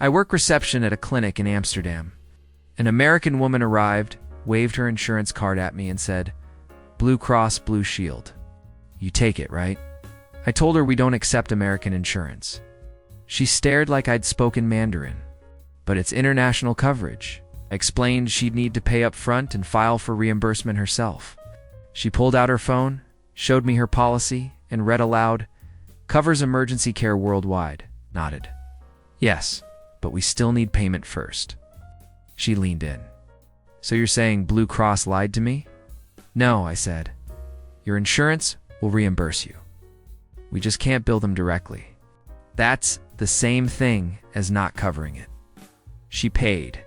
I work reception at a clinic in Amsterdam. An American woman arrived, waved her insurance card at me and said, "Blue Cross Blue Shield. You take it, right?" I told her we don't accept American insurance. She stared like I'd spoken Mandarin. "But it's international coverage." I explained she'd need to pay up front and file for reimbursement herself. She pulled out her phone, showed me her policy, and read aloud, "Covers emergency care worldwide." Nodded. "Yes, but we still need payment first." She leaned in. "So you're saying Blue Cross lied to me?" "No," I said. "Your insurance will reimburse you. We just can't bill them directly. That's the same thing as not covering it." She paid,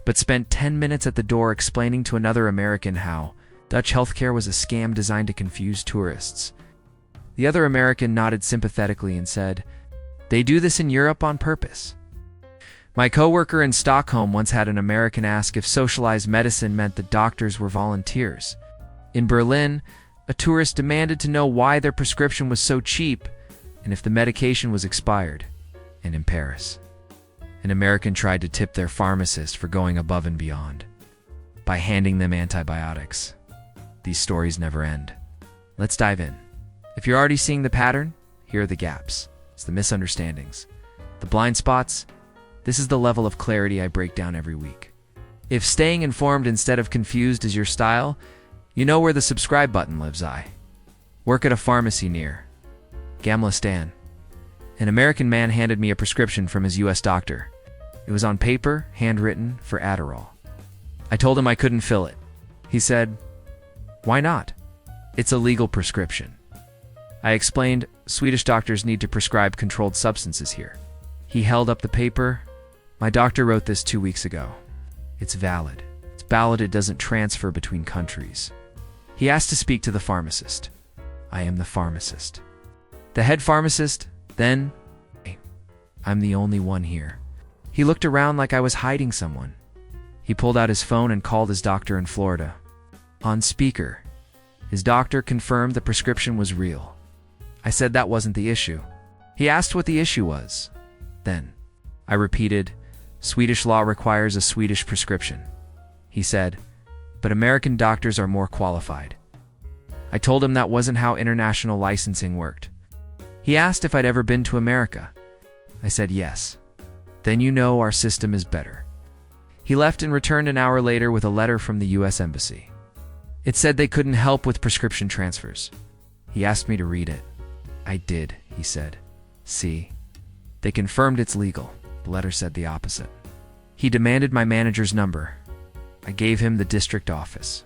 but spent 10 minutes at the door explaining to another American how Dutch healthcare was a scam designed to confuse tourists. The other American nodded sympathetically and said, "They do this in Europe on purpose." My coworker in Stockholm once had an American ask if socialized medicine meant that doctors were volunteers. In Berlin, a tourist demanded to know why their prescription was so cheap and if the medication was expired. And in Paris, an American tried to tip their pharmacist for going above and beyond by handing them antibiotics. These stories never end. Let's dive in. If you're already seeing the pattern, here are the gaps. It's the misunderstandings, the blind spots. This is the level of clarity I break down every week. If staying informed instead of confused is your style, you know where the subscribe button lives. I work at a pharmacy near Gamla Stan. An American man handed me a prescription from his US doctor. It was on paper, handwritten, for Adderall. I told him I couldn't fill it. He said, "Why not? It's a legal prescription." I explained, Swedish doctors need to prescribe controlled substances here. He held up the paper. "My doctor wrote this 2 weeks ago. It's valid. It's valid. It doesn't transfer between countries." He asked to speak to the pharmacist. I am the pharmacist. The head pharmacist, then, I'm the only one here. He looked around like I was hiding someone. He pulled out his phone and called his doctor in Florida. On speaker, his doctor confirmed the prescription was real. I said that wasn't the issue. He asked what the issue was. Then, I repeated, Swedish law requires a Swedish prescription. He said, but American doctors are more qualified. I told him that wasn't how international licensing worked. He asked if I'd ever been to America. I said yes. Then you know our system is better. He left and returned an hour later with a letter from the US Embassy. It said they couldn't help with prescription transfers. He asked me to read it. I did, he said. See, they confirmed it's legal. The letter said the opposite. He demanded my manager's number. I gave him the district office.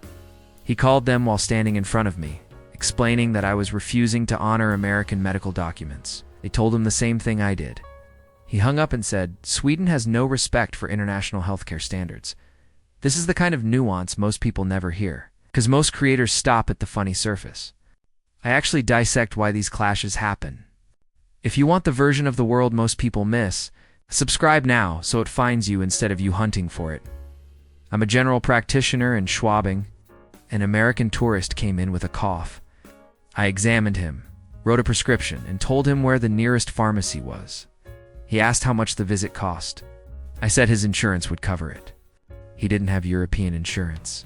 He called them while standing in front of me, explaining that I was refusing to honor American medical documents. They told him the same thing I did. He hung up and said, Sweden has no respect for international healthcare standards. This is the kind of nuance most people never hear, because most creators stop at the funny surface. I actually dissect why these clashes happen. If you want the version of the world most people miss, subscribe now so it finds you instead of you hunting for it. I'm a general practitioner in Schwabing. An American tourist came in with a cough. I examined him, wrote a prescription, and told him where the nearest pharmacy was. He asked how much the visit cost. I said his insurance would cover it. He didn't have European insurance.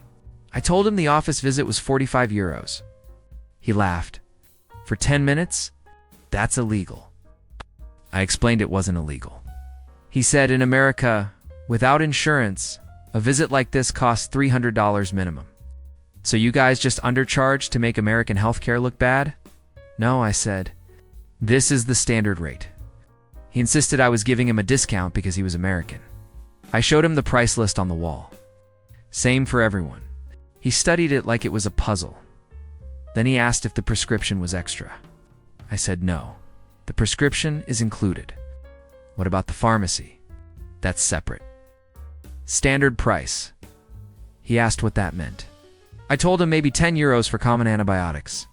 I told him the office visit was 45 euros. He laughed. For 10 minutes? That's illegal. I explained it wasn't illegal. He said in America, without insurance, a visit like this costs $300 minimum. So you guys just undercharge to make American healthcare look bad? No, I said. This is the standard rate. He insisted I was giving him a discount because he was American. I showed him the price list on the wall. Same for everyone. He studied it like it was a puzzle. Then he asked if the prescription was extra. I said no. The prescription is included. What about the pharmacy? That's separate. Standard price. He asked what that meant. I told him maybe 10 euros for common antibiotics.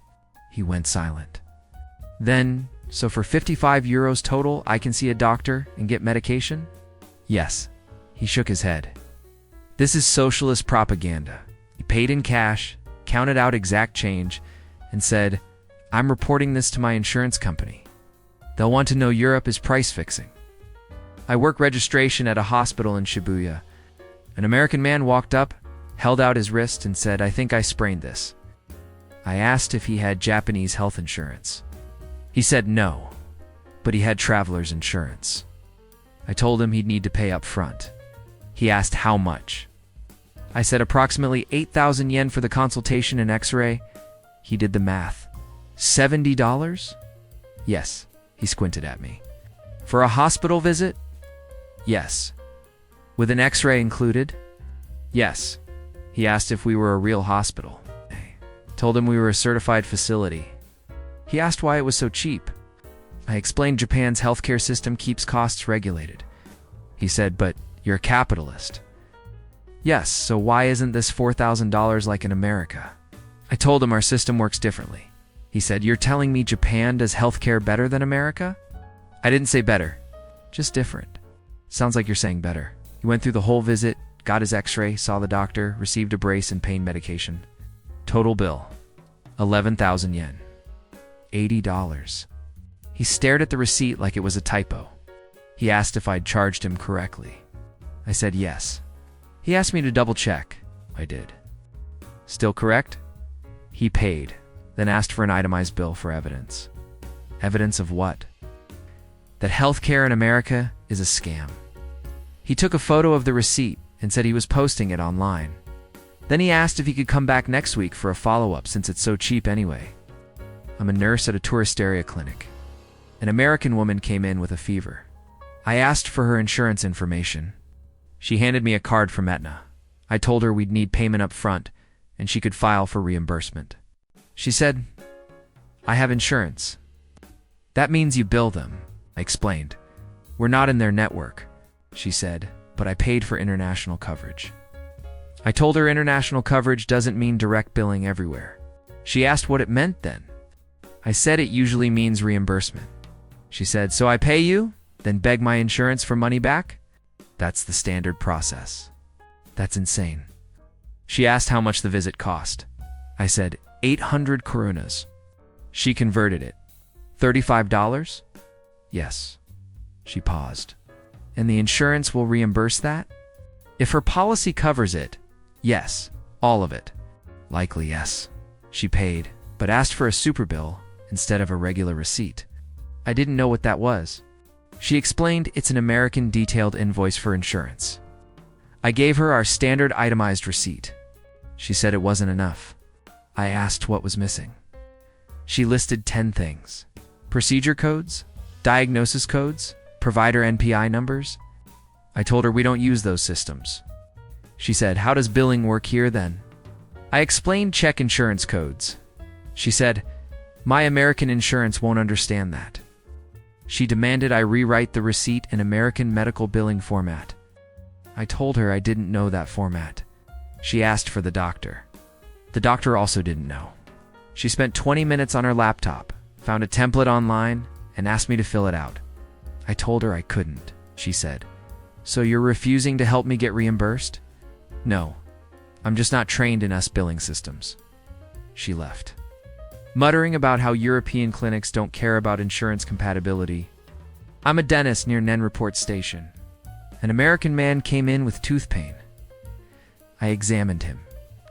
He went silent. Then, so for 55 euros total, I can see a doctor and get medication? Yes. He shook his head. This is socialist propaganda. He paid in cash, counted out exact change, and said, I'm reporting this to my insurance company. They'll want to know Europe is price fixing. I work registration at a hospital in Shibuya. An American man walked up, held out his wrist, and said, "I think I sprained this." I asked if he had Japanese health insurance. He said no, but he had traveler's insurance. I told him he'd need to pay up front. He asked how much. I said approximately 8,000 yen for the consultation and x-ray. He did the math. $70? Yes, he squinted at me. For a hospital visit? Yes. With an x-ray included? Yes. He asked if we were a real hospital. I told him we were a certified facility. He asked why it was so cheap. I explained Japan's healthcare system keeps costs regulated. He said, "But you're a capitalist." Yes, so why isn't this $4,000 like in America? I told him our system works differently. He said, "You're telling me Japan does healthcare better than America?" I didn't say better, just different. Sounds like you're saying better. He went through the whole visit, got his x-ray, saw the doctor, received a brace and pain medication. Total bill, 11,000 yen. $80. He stared at the receipt like it was a typo. He asked if I'd charged him correctly. I said yes. He asked me to double check. I did. Still correct? He paid, then asked for an itemized bill for evidence. Evidence of what? That healthcare in America is a scam. He took a photo of the receipt and said he was posting it online. Then he asked if he could come back next week for a follow-up since it's so cheap anyway. I'm a nurse at a tourist area clinic. An American woman came in with a fever. I asked for her insurance information. She handed me a card from Aetna. I told her we'd need payment up front and she could file for reimbursement. She said, "I have insurance." "That means you bill them," I explained. "We're not in their network," she said, "but I paid for international coverage." I told her international coverage doesn't mean direct billing everywhere. She asked what it meant then. I said it usually means reimbursement. She said, "So I pay you, then beg my insurance for money back?" That's the standard process. That's insane. She asked how much the visit cost. I said, 800 korunas. She converted it. $35? Yes. She paused. And the insurance will reimburse that? If her policy covers it, yes, all of it. Likely yes. She paid, but asked for a super bill instead of a regular receipt. I didn't know what that was. She explained it's an American detailed invoice for insurance. I gave her our standard itemized receipt. She said it wasn't enough. I asked what was missing. She listed 10 things. Procedure codes, diagnosis codes, provider NPI numbers. I told her we don't use those systems. She said, "How does billing work here then?" I explained Czech insurance codes. She said, "My American insurance won't understand that." She demanded I rewrite the receipt in American medical billing format. I told her I didn't know that format. She asked for the doctor. The doctor also didn't know. She spent 20 minutes on her laptop, found a template online, and asked me to fill it out. I told her I couldn't. She said, "So you're refusing to help me get reimbursed?" "No, I'm just not trained in us billing systems." She left, muttering about how European clinics don't care about insurance compatibility. I'm a dentist near Nenreport Station. An American man came in with tooth pain. I examined him.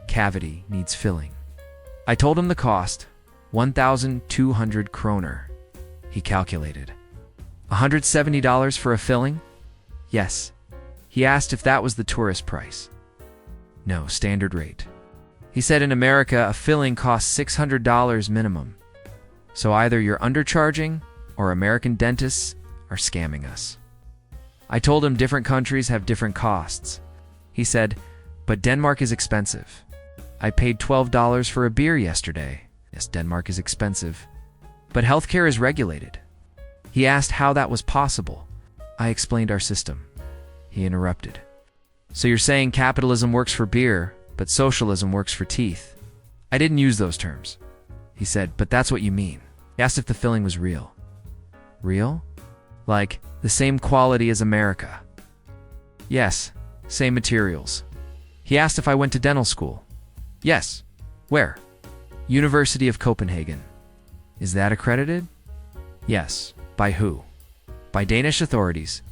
Cavity needs filling. I told him the cost, 1,200 kroner. He calculated. $170 for a filling? Yes. He asked if that was the tourist price. No, standard rate. He said in America a filling costs $600 minimum. So either you're undercharging or American dentists are scamming us. I told him different countries have different costs. He said, "But Denmark is expensive. I paid $12 for a beer yesterday." Yes, Denmark is expensive. But healthcare is regulated. He asked how that was possible. I explained our system. He interrupted. "So you're saying capitalism works for beer, but socialism works for teeth?" I didn't use those terms. He said, "But that's what you mean." He asked if the filling was real. Real? Like, the same quality as America? Yes, same materials. He asked if I went to dental school. Yes. Where? University of Copenhagen. Is that accredited? Yes. By who? By Danish authorities.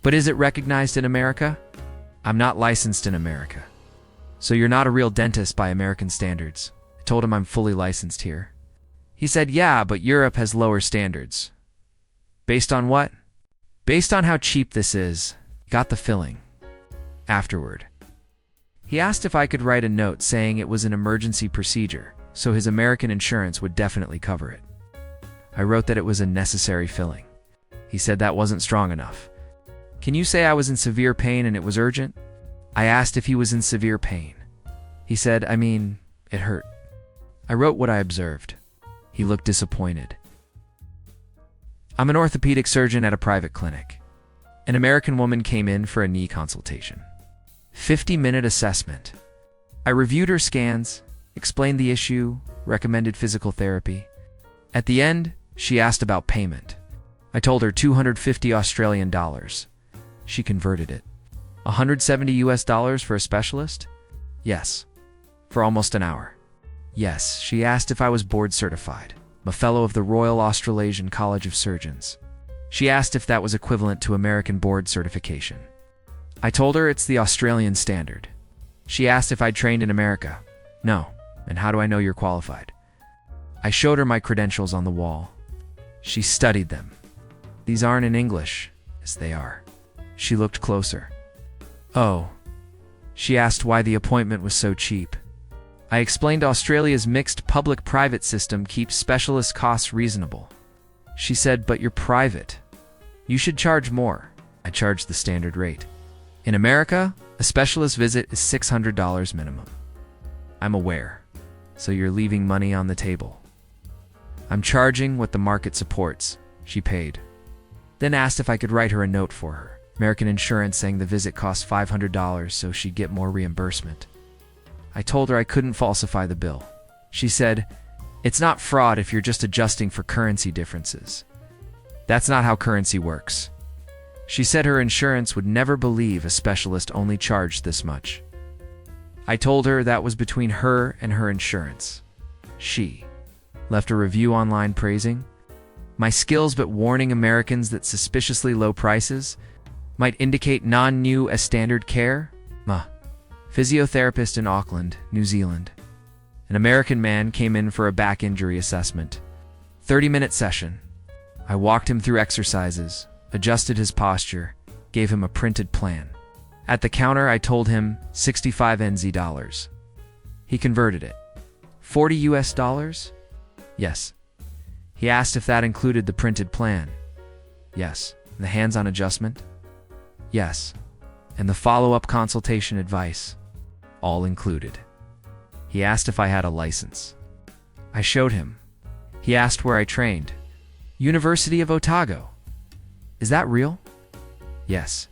But is it recognized in America? I'm not licensed in America. So you're not a real dentist by American standards. I told him I'm fully licensed here. He said, yeah, but Europe has lower standards. Based on what? Based on how cheap this is. Got the feeling. Afterward, he asked if I could write a note saying it was an emergency procedure, so his American insurance would definitely cover it. I wrote that it was a necessary filling. He said that wasn't strong enough. Can you say I was in severe pain and it was urgent? I asked if he was in severe pain. He said, it hurt. I wrote what I observed. He looked disappointed. I'm an orthopedic surgeon at a private clinic. An American woman came in for a knee consultation. 50-minute assessment. I reviewed her scans, explained the issue, recommended physical therapy. At the end, she asked about payment. I told her 250 Australian dollars. She converted it. 170 US dollars for a specialist? Yes. For almost an hour. Yes, she asked if I was board certified. I'm a fellow of the Royal Australasian College of Surgeons. She asked if that was equivalent to American board certification. I told her it's the Australian standard. She asked if I'd trained in America. No. And how do I know you're qualified? I showed her my credentials on the wall. She studied them. These aren't in English, as they are. She looked closer. Oh. She asked why the appointment was so cheap. I explained Australia's mixed public-private system keeps specialist costs reasonable. She said, but you're private. You should charge more. I charged the standard rate. In America, a specialist visit is $600 minimum. I'm aware. So you're leaving money on the table. I'm charging what the market supports. She paid. Then asked if I could write her a note for her. American insurance saying the visit cost $500 so she'd get more reimbursement. I told her I couldn't falsify the bill. She said, it's not fraud if you're just adjusting for currency differences. That's not how currency works. She said her insurance would never believe a specialist only charged this much. I told her that was between her and her insurance. She left a review online praising my skills but warning Americans that suspiciously low prices might indicate non-new as standard care. Physiotherapist in Auckland, New Zealand. An American man came in for a back injury assessment. 30-minute session. I walked him through exercises, adjusted his posture, gave him a printed plan. At the counter, I told him 65 NZ dollars. He converted it. 40 US dollars? Yes. He asked if that included the printed plan. Yes. And the hands-on adjustment? Yes. And the follow-up consultation advice? All included. He asked if I had a license. I showed him. He asked where I trained. University of Otago. Is that real? Yes.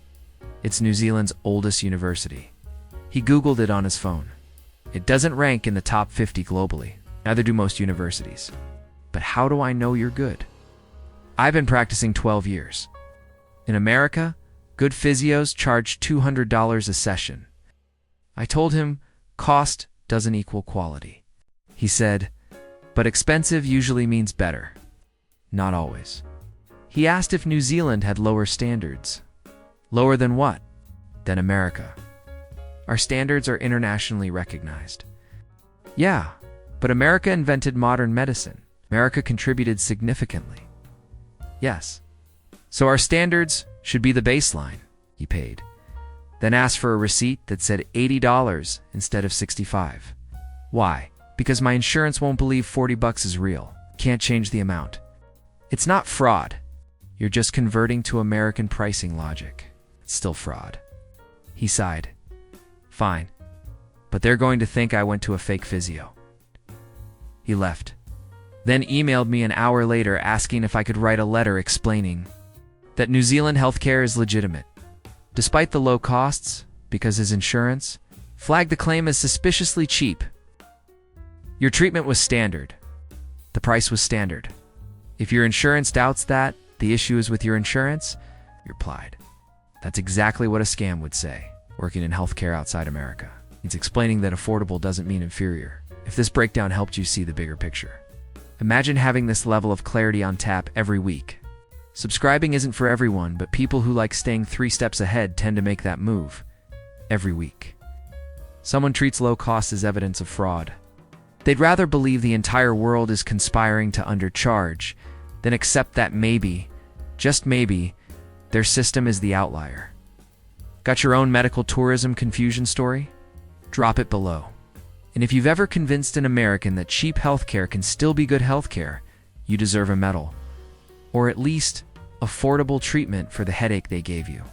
It's New Zealand's oldest university. He Googled it on his phone. It doesn't rank in the top 50 globally. Neither do most universities. But how do I know you're good? I've been practicing 12 years. In America, good physios charge $200 a session. I told him cost doesn't equal quality. He said, but expensive usually means better. Not always. He asked if New Zealand had lower standards. Lower than what? Than America. Our standards are internationally recognized. Yeah, but America invented modern medicine. America contributed significantly. Yes. So our standards should be the baseline. He paid. Then asked for a receipt that said $80 instead of $65. Why? Because my insurance won't believe $40 is real. Can't change the amount. It's not fraud. You're just converting to American pricing logic. It's still fraud. He sighed. Fine. But they're going to think I went to a fake physio. He left. Then emailed me an hour later asking if I could write a letter explaining that New Zealand healthcare is legitimate, despite the low costs, because his insurance flagged the claim as suspiciously cheap. Your treatment was standard. The price was standard. If your insurance doubts that, the issue is with your insurance, you replied. That's exactly what a scam would say, working in healthcare outside America. It's explaining that affordable doesn't mean inferior. If this breakdown helped you see the bigger picture. Imagine having this level of clarity on tap every week. Subscribing isn't for everyone, but people who like staying 3 steps ahead tend to make that move every week. Someone treats low cost as evidence of fraud. They'd rather believe the entire world is conspiring to undercharge than accept that maybe, just maybe, their system is the outlier. Got your own medical tourism confusion story? Drop it below. And if you've ever convinced an American that cheap healthcare can still be good healthcare, you deserve a medal. Or at least affordable treatment for the headache they gave you.